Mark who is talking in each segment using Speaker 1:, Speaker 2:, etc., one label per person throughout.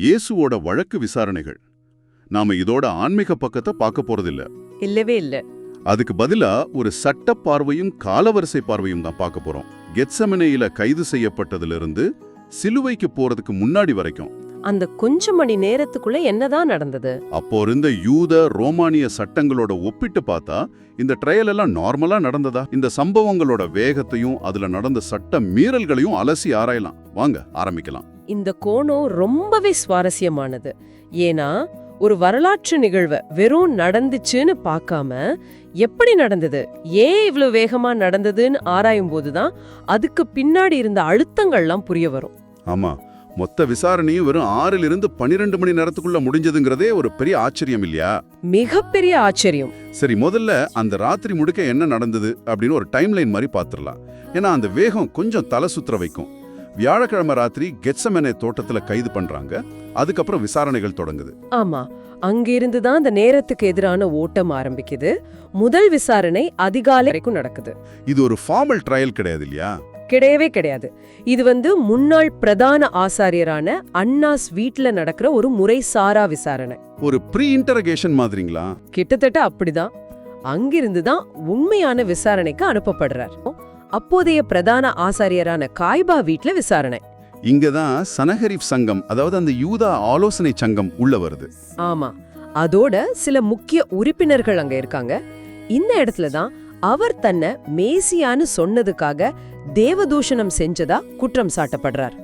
Speaker 1: இயேசுவோட வழக்கு விசாரணைகள். நாம இதோட ஆன்மீக பக்கத்தை பார்க்க போறதில்ல.
Speaker 2: இல்லவே இல்ல.
Speaker 1: அதுக்கு பதிலா ஒரு சட்ட பார்வையும் காலவரிசை பார்வையும் தான் பார்க்க போறோம். கெத்செமனேயில கைது செய்யப்பட்டதிலிருந்து சிலுவைக்கு போறதுக்கு முன்னாடி வரைக்கும்
Speaker 2: அந்த கொஞ்ச மணி நேரத்துக்குள்ள என்னதான் நடந்தது?
Speaker 1: அப்போ இருந்த யூத ரோமானிய சட்டங்களோட ஒப்பிட்டு பார்த்தா இந்த ட்ரையல் எல்லாம் நார்மலா நடந்ததா? இந்த சம்பவங்களோட வேகத்தையும் அதுல நடந்த சட்ட மீறல்களையும் அலசி ஆராயலாம். வாங்க ஆரம்பிக்கலாம்.
Speaker 2: இந்த கோணம் ரொம்பவே சுவாரஸ்யமானது. ஏன்னா ஒரு வரலாற்று நிகழ்வை வெறும் நடந்துச்சுன்னு பார்க்காம எப்படி நடந்தது, ஏன் இவ்வளவு வேகமா நடந்ததுன்னு ஆராயும் போதுதான் அதுக்கு பின்னாடி இருந்த அழுத்தங்கள்லாம் புரிய வரும்.
Speaker 1: ஆமா, மொத்த விசாரணையும் வெறும் 6 to 12 மணி நேரத்துக்குள்ள முடிஞ்சதுங்கிறதே ஒரு பெரிய ஆச்சரியம் இல்லையா?
Speaker 2: மிகப்பெரிய ஆச்சரியம்.
Speaker 1: சரி, முதல்ல அந்த ராத்திரி முழுக்க என்ன நடந்தது அப்படின்னு ஒரு டைம்லைன் மாதிரி பாத்துரலாம். ஏன்னா அந்த வேகம் கொஞ்சம் தலை சுத்துற வைக்கும். வியாழக்கிழமை ராத்திரி கெத்செமனே தோட்டத்துல கைது பண்றாங்க. அதுக்கப்புறம் விசாரணைகள் தொடங்குது.
Speaker 2: ஆமா, அங்கிருந்து தான் அந்த நேரத்துக்கு எதிரான ஓட்டம் ஆரம்பிக்குது. முதல் விசாரணை அதிகாலை வரைக்கும் நடக்குது.
Speaker 1: இது ஒரு ஃபார்மல் ட்ரையல் கிடையாது இல்லையா?
Speaker 2: கிடையவே கிடையாது. இது முன்னாள் பிரதான ஆசாரியரான அன்னாஸ் வீட்ல நடக்கிற ஒரு முறைசாரா விசாரணை.
Speaker 1: ஒரு ப்ரீ இன்டரகேஷன் மாதிரிங்களா?
Speaker 2: கிட்டத்தட்ட அப்படிதான். அங்கிருந்து தான் உண்மையான விசாரணைக்கு அனுப்பப்படுறார். அப்போதைய பிரதான ஆசாரியரான காய்பா வீட்ல விசாரணை.
Speaker 1: இங்கதான் சனஹரிப் சங்கம், அதாவது அந்த யூதா ஆலோசனை சங்கம் உள்ள வருது.
Speaker 2: ஆமா, அதோட சில முக்கிய உறுப்பினர்கள் அங்க இருக்காங்க. இந்த இடத்துல தான் அவர் தன்னை மேசியான்னு சொன்னதுக்காக தேவதூஷணம் செஞ்சதா குற்றம் சாட்டப்படுறார்.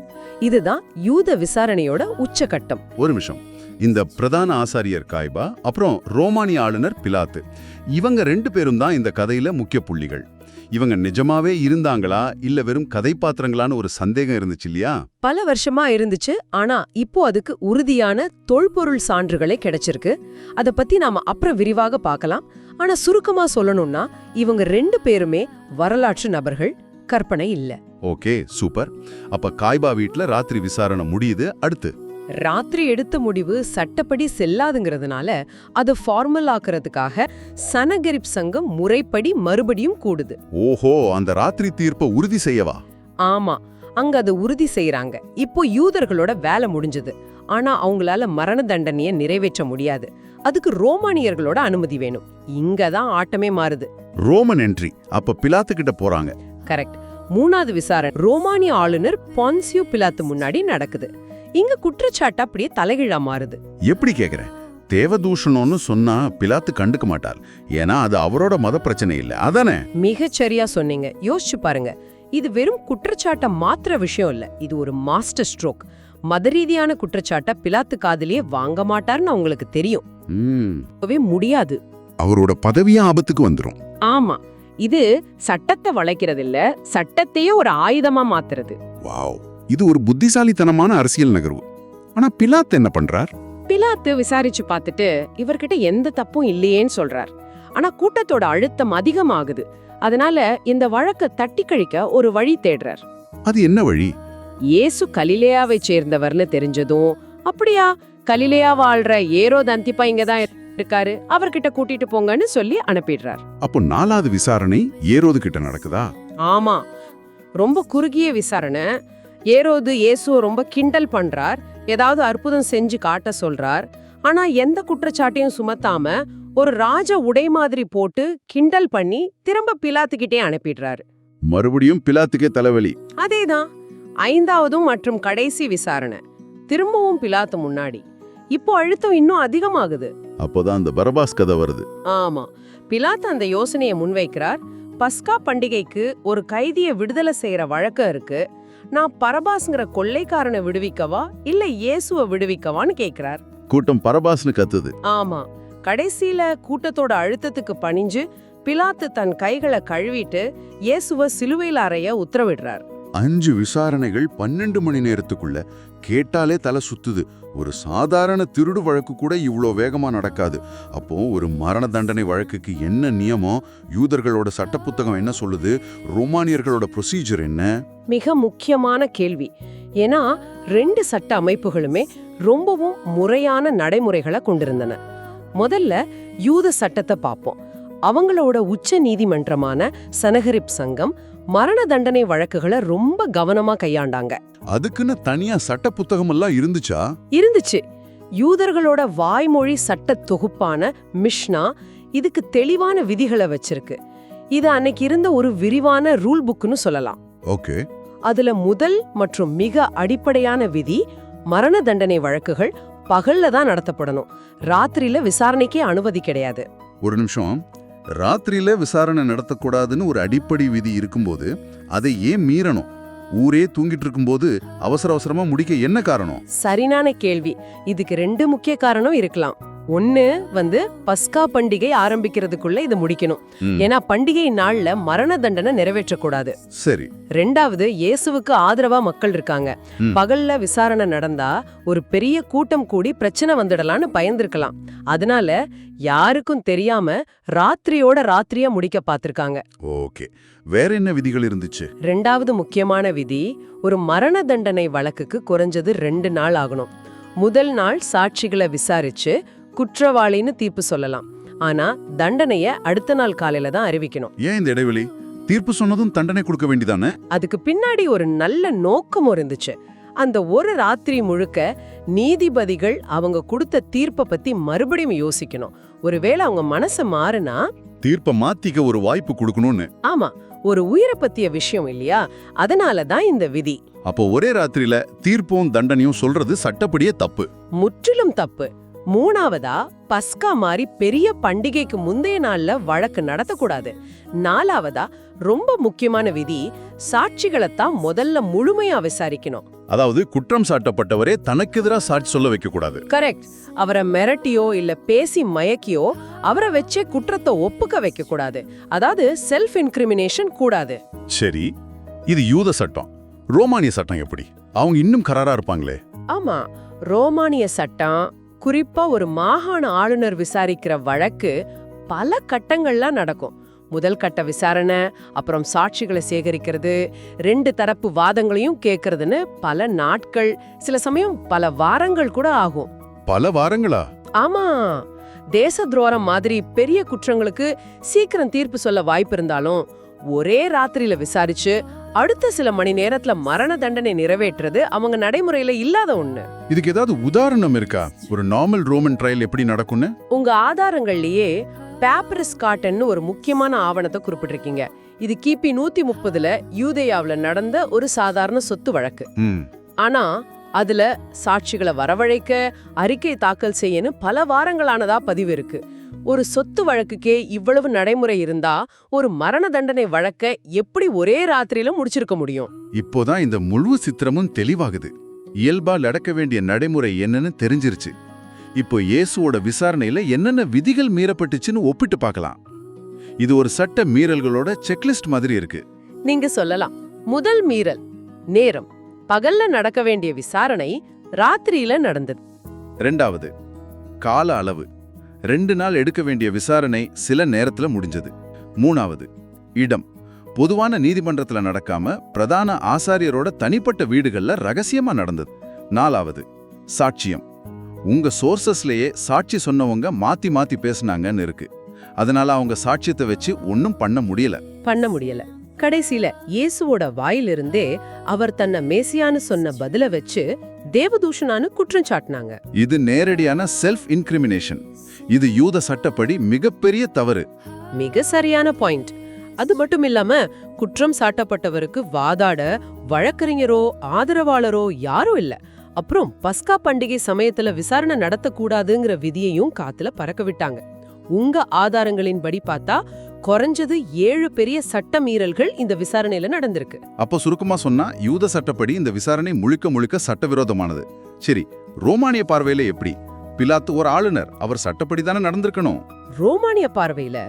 Speaker 2: இதுதான் யூத விசாரணையோட உச்சகட்டம்.
Speaker 1: ஒரு நிமிஷம், இந்த பிரதான ஆசாரியர் காய்பா, அப்புறம் ரோமானிய ஆளுநர் பிலாத்து, இவங்க 2 பேரும் தான் இந்த கதையில முக்கிய புள்ளிகள். இவங்க நிஜமாவே இருந்தாங்களா இல்ல வெறும் கதை பாத்திரங்களான்னு ஒரு சந்தேகம் இருந்துச்சு இல்லையா?
Speaker 2: பல வருஷமா இருந்துச்சு. ஆனா இப்போ அதுக்கு உறுதியான தொல்பொருள் சான்றுகளே கிடைச்சிருக்கு. அத பத்தி நாம அப்புறம் விரிவாக பார்க்கலாம். ஆனா சுருக்கமா சொல்லணும்னா இவங்க 2 பேருமே வரலாற்று நபர்கள், கற்பனை இல்ல.
Speaker 1: Okay, super. அப்ப காய்பா வீட்ல ராத்திரி விசாரணை முடியுது. அடுத்து
Speaker 2: ராத்திரி எடுத்த முடிவு சட்டப்படி செல்லாதுங்கிறதுனால அது ஃபார்மல் ஆக்குறதுக்காக சனகரிப் சங்கம் முறைப்படி மறுபடியும் கூடுது.
Speaker 1: ஓஹோ, அந்த ராத்திரி தீர்ப்பை உறுதி செய்யவா?
Speaker 2: ஆமா, அங்க அதை உறுதி செய்யறாங்க. இப்போ யூதர்களோட வேலை முடிஞ்சது. ஆனா அவங்களால மரண தண்டனையை நிறைவேற்ற முடியாது. அதுக்கு ரோமானியர்களோட அனுமதி வேணும். இங்கதான் ஆட்டமே மாறுது.
Speaker 1: Roman entry. அப்ப பிலாத்து கிட்ட போறாங்க.
Speaker 2: கரெக்ட். 3வது விசாரணை ரோமானிய ஆளுநர் பொன்சியோ பிலாத்து முன்னாடி நடக்குது. இங்க குற்றச்சாட்டு அப்படியே தலைகீழா மாறுது.
Speaker 1: எப்படி கேக்குறேன்? தேவதூஷணம்னு சொன்னா பிலாத்து கண்டுக்க மாட்டார். ஏன்னா அது அவரோட மத பிரச்சனை இல்ல, அதானே?
Speaker 2: மிகச்சரியா சொன்னீங்க. யோசிச்சு பாருங்க, இது வெறும் குற்றச்சாட்ட மாத்திர விஷயம் இல்ல. இது ஒரு மாஸ்டர் ஸ்ட்ரோக். மத ரீதியான குற்றச்சாட்ட பிலாத்து காதிலேயே வாங்க மாட்டார்னு அவங்களுக்கு தெரியும். முடியாது.
Speaker 1: அவரோட பதவியா ஆபத்துக்கு வந்துரும்.
Speaker 2: ஆமா, இது சட்டத்தை வளைக்கிறது இல்ல, சட்டத்தையே ஒரு ஆயுதமா மாத்துறது.
Speaker 1: வாவ், இது ஒரு புத்திசாலித்தனமான அரசியல் நகர்வு. ஆனா பிலாத்து என்ன பண்றார்?
Speaker 2: பிலாத்து விசாரிச்சு பார்த்துட்டு இவர்கிட்ட எந்த தப்பும் இல்லையேன்னு சொல்றார். ஆனா கூட்டத்தோட அழுத்தம் அதிகமாகுது. அதனால இந்த வழக்க தட்டி கழிக்க ஒரு வழி தேடுறார்.
Speaker 1: அது என்ன வழி?
Speaker 2: இயேசு கலிலேயாவை சேர்ந்தவர்னு தெரிஞ்சதும், அப்படியா, கலிலேயா வாழ்ற ஏரோது அந்திப்பா இங்கதான் இருக்காரு, அவர்கிட்ட கூட்டிட்டு போங்கன்னு சொல்லி அனுப்பிடுறார்.
Speaker 1: அப்போ 4வது விசாரணை ஏரோது கிட்ட நடக்குதா?
Speaker 2: ஆமா, ரொம்ப குறுகிய விசாரணை. ஏரோது இயேசுவை ரொம்ப கிண்டல் பண்றார், ஏதாவது அற்புதம் செஞ்சு காட்ட சொல்றார். ஆனா எந்த குற்றச்சாட்டையும் சுமத்தாம ஒரு ராஜ உடை மாதிரி போட்டு கிண்டல் பண்ணி திரும்ப பிலாத்துக்கிட்டே அனுப்பிடுறாரு.
Speaker 1: மறுபடியும் பிலாத்துக்கே தலைவலி.
Speaker 2: அதேதான் 5வது மற்றும் கடைசி விசாரணை. திரும்பவும் பிலாத்து முன்னாடி. இப்போ அழுத்தம் இன்னும் அதிகமாகுது.
Speaker 1: அப்போதான் அந்த பரபாஸ் கதை வருது.
Speaker 2: ஆமா, பிலாத்து அந்த யோசனையை முன்வைக்கிறார். பஸ்கா பண்டிகைக்கு ஒரு கைதியை விடுதலை செய்யற வழக்கம் இருக்கு. நான் பரபாஸ்ங்கிற கொள்ளைக்காரனை விடுவிக்கவா இல்ல இயேசுவை விடுவிக்கவான்னு கேக்குறார்.
Speaker 1: கூட்டம் பரபாஸ்னு கத்துது.
Speaker 2: ஆமா, கடைசியில கூட்டத்தோட அழுத்தத்துக்கு பணிஞ்சு பிலாத்து தன் கைகளை கழுவிட்டு இயேசுவை சிலுவையில் அறைய உத்தரவிடுறார்.
Speaker 1: 5 விசாரணைகள் 12 மணி நேரத்துக்குள்ள. கேட்டாலே தலை சுத்துது. ஒரு சாதாரண திருடு வழக்கு கூட இவ்வளோ வேகமா நடக்காது. அப்போ ஒரு மரண தண்டனை வழக்குக்கு என்ன நியமம்? யூதர்களோட சட்ட புத்தகம் என்ன சொல்லுது? ரோமானியர்களோட ப்ரொசீஜர் என்ன?
Speaker 2: மிக முக்கியமான கேள்வி. ஏன்னா 2 சட்ட அமைப்புகளுமே ரொம்பவும் முறையான நடைமுறைகளை கொண்டிருந்தன. முதல்ல யூத சட்டத்தை பார்ப்போம். அவங்களோட உச்ச நீதிமன்றமான சனகரிப் சங்கம் மரண தண்டனை வழக்குகளை ரொம்ப கவனமா கையாண்டாங்க.
Speaker 1: அதுக்குன்னு தனியா சட்ட புத்தகம் எல்லாம் இருந்துச்சா?
Speaker 2: இருந்துச்சு. யூதர்களோட வாய்மொழி சட்ட தொகுப்பான மிஷ்னா இதுக்கு தெளிவான விதிகளை வச்சிருக்கு. இது அன்னைக்கு இருந்த ஒரு விரிவான ரூல் புக்னு சொல்லலாம்.
Speaker 1: ஓகே.
Speaker 2: அதுல முதல் மற்றும் மிக அடிப்படையான விதி, மரண தண்டனை வழக்குகள் பகல்ல தான் நடத்தப்படணும். ராத்திரியில விசாரணைக்கே அனுமதி கிடையாது.
Speaker 1: ஒரு நிமிஷம். ராத்திரியில விசாரணை நடத்தக்கூடாதுன்னு ஒரு அடிப்படை விதி இருக்கும்போது அதை ஏன் மீறணும்? ஊரே தூங்கிட்டு இருக்கும்போது அவசர அவசரமா முடிக்க என்ன காரணம்?
Speaker 2: சரியான கேள்வி. இதுக்கு 2 முக்கிய காரணம் இருக்கலாம். ஒன்னு பஸ்கா பண்டிகை ஆரம்பிக்கிறதுக்குள்ள இது முடிக்கணும். ஏன்னா பண்டிகை நாள்ல மரண தண்டனை நிறைவேற்றக்கூடாது.
Speaker 1: சரி.
Speaker 2: 2வது, இயேசுவுக்கு ஆதரவா மக்கள் இருக்காங்க. பகல்ல விசாரணை நடந்தா ஒரு பெரிய கூட்டம் கூடி பிரச்சனை வந்துடலான்னு பயந்திருக்கலாம். அதனால யாருக்கும் தெரியாம ராத்திரியோட ராத்திரியா முடிக்க பாத்திருக்காங்க.
Speaker 1: ஓகே. வேற என்ன விதிகள் இருந்துச்சு?
Speaker 2: 2வது முக்கியமான விதி, ஒரு மரண தண்டனை வழக்குக்கு குறைஞ்சது 2 நாள் ஆகணும். முதல் நாள் சாட்சிகளை விசாரிச்சு குற்றவாளின்னு தீர்ப்பு சொல்லலாம். ஆனா தண்டனைய அடுத்த நாள் காலையில தான் அறிவிக்கணும்.
Speaker 1: ஏன் இந்த இடைவெளி? தீர்ப்பு சொன்னதும் தண்டனை கொடுக்க வேண்டியதானே?
Speaker 2: அதுக்கு பின்னாடி ஒரு நல்ல நோக்கம் இருந்துச்சு. அந்த ஒரு ராத்திரி முழுக்க நீதிபதிகள் அவங்க கொடுத்த தீர்ப்பை பத்தி மறுபடியும் யோசிக்கணும். ஒருவேளை அவங்க மனசு மாறுனா
Speaker 1: தீர்ப்பை மாத்திக்க ஒரு வாய்ப்பு கொடுக்கணும்னு.
Speaker 2: ஆமா, ஒரு உயிரை பத்திய விஷயம் இல்லையா? அதனாலதான் இந்த விதி.
Speaker 1: அப்போ ஒரே ராத்திரியில தீர்ப்பும் தண்டனையும் சொல்றது சட்டப்படியே தப்பு.
Speaker 2: முற்றிலும் தப்பு. 3வதா, பஸ்கா மாதிரி பெரிய பண்டிகைக்கு முந்தைய நாள்ல வழக்கு நடத்தக்கூடாது. 4வதா, ரொம்ப முக்கியமான விதி, சாட்சிகளைத்தான் முதல்ல முழுமையா விசாரிக்கணும்.
Speaker 1: அதாவது குற்றம் சாட்டப்பட்டவரே தனக்கு எதிரா சாட்சி சொல்ல வைக்க கூடாது.
Speaker 2: கரெக்ட். அவரை மிரட்டியோ இல்ல பேசி மயக்கியோ அவரை வச்சே குற்றத்தை ஒப்புக்க வைக்க கூடாது. அதாவது செல்ஃப் இன்கிரிமினேஷன் கூடாது.
Speaker 1: சரி, இது யூத சட்டம். ரோமானிய சட்டம் எப்படி? அவங்க இன்னும் கராரா இருப்பாங்களே.
Speaker 2: ஆமா, ரோமானிய சட்டம் குறிப்பா ஒரு மாகாண ஆளுநர் விசாரிக்கிற வழக்கு பல கட்டங்கள்லாம் நடக்கும். முதல் கட்ட விசாரணை, அப்புறம் சாட்சிகளை சேகரிக்கிறது, 2 தரப்பு வாதங்களையும் கேட்கறதுன்னு பல நாட்கள், சில சமயம் பல வாரங்கள் கூட ஆகும்.
Speaker 1: பல வாரங்களா?
Speaker 2: ஆமா, தேச துரோகம் மாதிரி பெரிய குற்றங்களுக்கு சீக்கிரம் தீர்ப்பு சொல்ல வாய்ப்பு இருந்தாலும் ஒரே ராத்திரியில விசாரிச்சு அடுத்த சில மணி நேரத்துல மரண தண்டனை நிறைவேற்றுறது அவங்க நடைமுறையில இல்லாத ஒண்ணு.
Speaker 1: இதுக்கு ஏதாவது உதாரணம் இருக்கா? ஒரு நார்மல் ரோமன் ட்ரையல் எப்படி நடக்கும்னு?
Speaker 2: உங்க ஆதாரங்கள்லயே பேப்பரஸ் காட்டன்னு ஒரு முக்கியமான ஆவணத்தை குறிப்பிட்டிருக்கீங்க. இது கிபி 130ல யூதேயாவுல நடந்த ஒரு சாதாரண சொத்து வழக்கு. ஆனா அதுல சாட்சிகளை வரவழைக்க, அறிக்கை தாக்கல் செய்யன்னு பல வாரங்களானதா பதிவு இருக்கு. ஒரு சொத்து வழக்குக்கே இவ்வளவு நடைமுறை இருந்தா ஒரு மரண தண்டனை வழக்க எப்படி ஒரே ராத்திரியில முடிச்சிருக்க முடியும்?
Speaker 1: இப்போதான் இந்த முழு சித்திரமும் தெளிவாகுது. இயல்பா நடக்க வேண்டிய நடைமுறை என்னன்னு தெரிஞ்சிருச்சு. இப்போ இயேசுவோட விசாரணையில என்னென்ன விதிகள் மீறப்பட்டுச்சுன்னு ஒப்பிட்டு பார்க்கலாம். இது ஒரு சட்ட மீறல்களோட செக்லிஸ்ட் மாதிரி இருக்கு.
Speaker 2: நீங்க சொல்லலாம். முதல் மீறல், நேரம். பகல்ல நடக்க வேண்டிய விசாரணை ராத்திரியில நடந்தது.
Speaker 1: 2வது, கால அளவு. 2 நாள் எடுக்க வேண்டிய விசாரணை சில நேரத்துல முடிஞ்சது. 3வது, இடம். பொதுவான நீதிமன்றத்துல நடக்காம பிரதான ஆசாரியரோட தனிப்பட்ட வீடுகள்ல ரகசியமா நடந்தது. 4வது, சாட்சியம். உங்க சோர்சஸ்லயே சாட்சி சொன்னவங்க மாத்தி மாத்தி பேசுனாங்கன்னு இருக்கு. அதனால அவங்க சாட்சியத்தை வச்சு ஒன்னும் பண்ண முடியல. கடைசியில இயேசுவோட வாயிலிருந்தே அவர் தன்னை மேசியான்னு சொன்ன பதில வச்சு தேவதூஷணான்னு குற்றம் சாட்டினாங்க. இது நேரடியான செல்ஃப் இன்கிரிமினேஷன். இது யூத சட்டப்படி மிகப்பெரிய தவறு.
Speaker 2: மிக சரியான பாயிண்ட். அது மட்டும் இல்லாம குற்றம் சாட்டப்பட்டவருக்கு வாதாட வழக்கறிஞரோ ஆதரவாளரோ யாரும் இல்ல. அப்புறம் பஸ்கா பண்டிகை சமயத்துல விசாரணை நடத்தக்கூடாதுங்கிற விதியையும் காத்துல பறக்க விட்டாங்க. உங்க ஆதாரங்களின்படி பார்த்தா குறைஞ்சது 7 பெரிய சட்ட மீறல்கள் இந்த விசாரணையில நடந்திருக்கு.
Speaker 1: அப்போ சுருக்கமா சொன்னா யூத சட்டப்படி இந்த விசாரணை முழுக்க முழுக்க சட்டவிரோதமானது. சரி, ரோமானிய பார்வையில எப்படி? பிலாத்து ஒரு ஆளுநர், அவர் சட்டப்படி தானே நடந்திருக்கணும்.
Speaker 2: ரோமானிய பார்வையில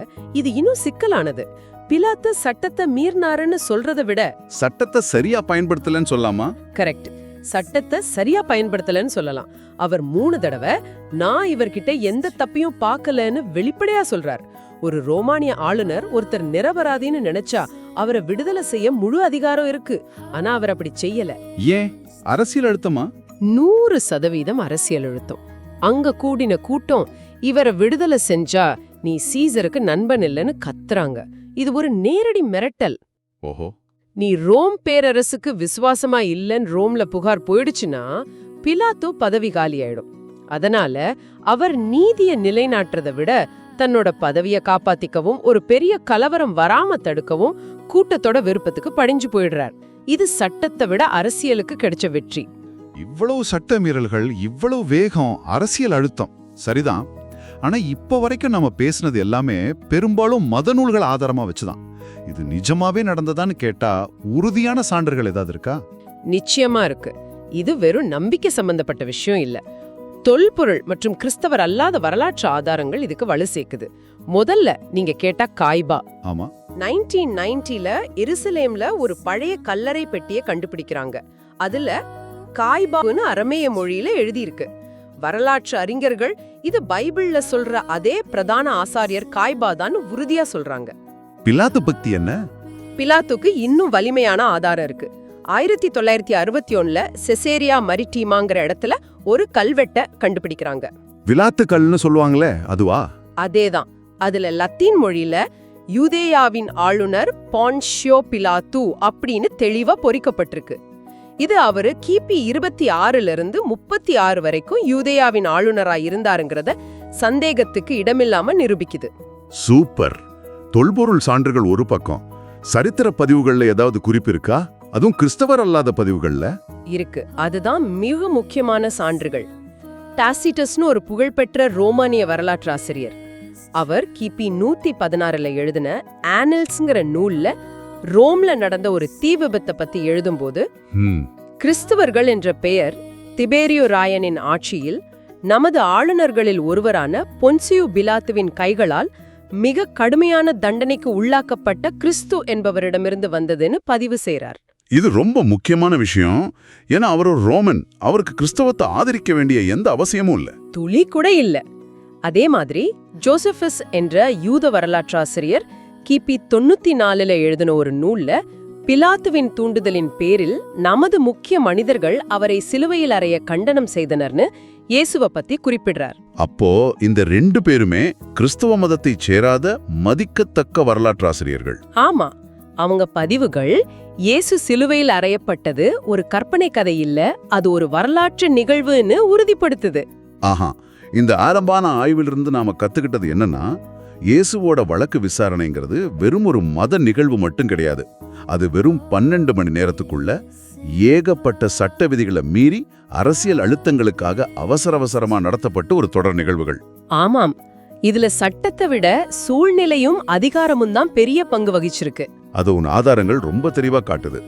Speaker 2: இது இன்னும் சிக்கலானது. பிலாத்து சட்டத்தை மீறினாருன்னு சொல்றதை விட
Speaker 1: சட்டத்தை சரியா பயன்படுத்தலன்னு சொல்லாமா?
Speaker 2: கரெக்ட், சட்டத்தை சரியா பயன்படுத்தலன்னு சொல்லலாம். அவர் 3 தடவை நான் இவர்கிட்ட எந்த தப்பையும் பார்க்கலன்னு வெளிப்படையா சொல்றார். ஒரு ரோமானிய ஆளுநர் ஒருத்தர் நிரபராதின்னு நினைச்சா அவரை விடுதலை செய்ய முழு அதிகாரம் இருக்கு. ஆனா அவர் அப்படி செய்யல.
Speaker 1: ஏன்? அரசியல் அழுத்தமா?
Speaker 2: 100% அரசியல் அழுத்தம். அங்க கூடின கூட்டம் இவரை விடுதலை செஞ்சா நீ சீசருக்கு நண்பன் இல்லைன்னு கத்துறாங்க. இது ஒரு நேரடி மிரட்டல்.
Speaker 1: ஓஹோ.
Speaker 2: நீ ரோம் பேரரசுக்கு விசுவாசமா இல்லைன்னு ரோம்ல புகார் போயிடுச்சுன்னா பிலாத்து பதவி காலியாயிடும். அதனால அவர் நீதியை நிலைநாட்டுறதை விட தன்னோட பதவியை காப்பாத்திக்கவும் ஒரு பெரிய கலவரம் வராம தடுக்கவும் கூட்டத்தோட விருப்பத்துக்கு படிஞ்சு போயிடுறார். இது சட்டத்தை விட அரசியலுக்கு கிடைச்ச வெற்றி.
Speaker 3: இவ்வளவு சட்ட மீறல்கள், இவ்வளவு வேகம், அரசியல் அழுத்தம் சரிதான். ஆனா இப்ப வரைக்கும் நம்ம பேசினது எல்லாமே பெரும்பாலும் மத நூல்கள் ஆதாரமா வச்சுதான். இது நிஜமாவே நடந்ததான்னு கேட்டா உறுதியான சான்றுகள் ஏதாவது இருக்கா?
Speaker 2: நிச்சயமா இருக்கு. இது வெறும் நம்பிக்கை சம்பந்தப்பட்ட விஷயம் இல்ல. தொல்பொருள் மற்றும் கிறிஸ்தவர் அல்லாத வரலாற்று ஆதாரங்கள் இதுக்கு வலு சேர்க்குது. முதல்ல நீங்க கேட்டா காய்பா.
Speaker 3: ஆமா,
Speaker 2: 1990ல எருசலேம்ல ஒரு பழைய கல்லறை பெட்டியை கண்டுபிடிக்கிறாங்க. அதுல காய்பான்னு அரமேய மொழியில எழுதியிருக்கு. வரலாற்று அறிஞர்கள் இது பைபிள்ல சொல்ற அதே பிரதான ஆசாரியர் காய்பாதான்னு உறுதியா சொல்றாங்க.
Speaker 3: பிலாத்து பக்தி என்ன?
Speaker 2: பிலாத்துக்கு இன்னும் வலிமையான ஆதாரம் இருக்கு. 1961ல செசேரியா மரிட்டீமாங்கிற இடத்துல ஒரு கல்வெட்டை கண்டுபிடிக்கிறாங்க.
Speaker 3: விலாத்து கல்னு சொல்லுவாங்களே, அதுவா?
Speaker 2: அதேதான். அதுல லத்தீன் மொழியில யூதேயாவின் ஆளுநர் பான்ஷியோ பிலாத்து அப்படின்னு தெளிவா பொறிக்கப்பட்டிருக்கு. இது அவரு கிபி 26ல இருந்து 36 வரைக்கும் யூதேயாவின் ஆளுநரா இருந்தாருங்கிறத சந்தேகத்துக்கு இடமில்லாம நிரூபிக்குது.
Speaker 1: சூப்பர். தொல்பொருள் சான்றுகள் ஒரு பக்கம், சரித்திர பதிவுகள்ல ஏதாவது குறிப்பு இருக்கா? அதுவும் கிறிஸ்தவர் அல்லாத பதிவுகள்ல
Speaker 2: இருக்கு. அதுதான் மிக முக்கியமான சான்றுகள். டாசிட்டஸ்னு ஒரு புகழ்பெற்ற ரோமானிய வரலாற்று ஆசிரியர். அவர் கிபி 116ல எழுதின ஆனல்ஸ்ங்கிற நூல்ல ரோம்ல நடந்த ஒரு தீ விபத்தை பத்தி எழுதும்போது, கிறிஸ்தவர்கள் என்ற பெயர் திபேரியோ ராயனின் ஆட்சியில் நமது ஆளுநர்களில் ஒருவரான பொன்சியு பிலாத்துவின் கைகளால் மிக கடுமையான தண்டனைக்கு உள்ளாக்கப்பட்ட கிறிஸ்து என்பவரிடமிருந்து வந்ததுன்னு பதிவு செய்றார்.
Speaker 1: இது ரொம்ப முக்கியமான விஷயம். ஏன்னா அவர் ஒரு ரோமன், அவருக்கு கிறிஸ்தவத்தை ஆதரிக்க வேண்டிய எந்த அவசியமும் இல்ல.
Speaker 2: துளி கூட இல்ல. அதே மாதிரி ஜோசபஸ் என்ற யூத வரலாற்றாசிரியர் கிபி 94ல எழுதின ஒரு நூல்ல பிலாத்துவின் தூண்டுதலின் பேரில் நமது முக்கிய மனிதர்கள் அவரை சிலுவையில் அறைய கண்டனம் செய்தனர்னு இயேசுவை பத்தி குறிப்பிடுறார்.
Speaker 1: அப்போ இந்த 2 பேருமே கிறிஸ்தவ மதத்தை சேராத மதிக்கத்தக்க வரலாற்றாசிரியர்கள்.
Speaker 2: ஆமா, அவங்க பதிவுகள் இயேசு சிலுவையில் அறையப்பட்டது ஒரு கற்பனை கதை இல்ல, அது ஒரு வரலாற்று நிகழ்வுன்னு உறுதிப்படுத்துது.
Speaker 1: ஆஹா, இந்த ஆரம்பான ஆய்விலிருந்து நாம கத்துக்கிட்டது என்னன்னா, இயேசுவோட வழக்கு விசாரணைங்கிறது வெறும் ஒரு மத நிகழ்வு மட்டும் கிடையாது. அது வெறும் 12 மணி நேரத்துக்குள்ள ஏகப்பட்ட சட்ட விதிகளை மீறி அரசியல் அழுத்தங்களுக்காக அவசரமா நடத்தப்பட்ட ஒரு தொடர் நிகழ்வுகள்.
Speaker 2: ஆமாம், இதுல சட்டத்தை விட சூழ்நிலையும் அதிகாரமும் தான் பெரிய பங்கு வகிச்சிருக்கு.
Speaker 1: அது உன் ஆதாரங்கள் ரொம்ப தெளிவா காட்டுது.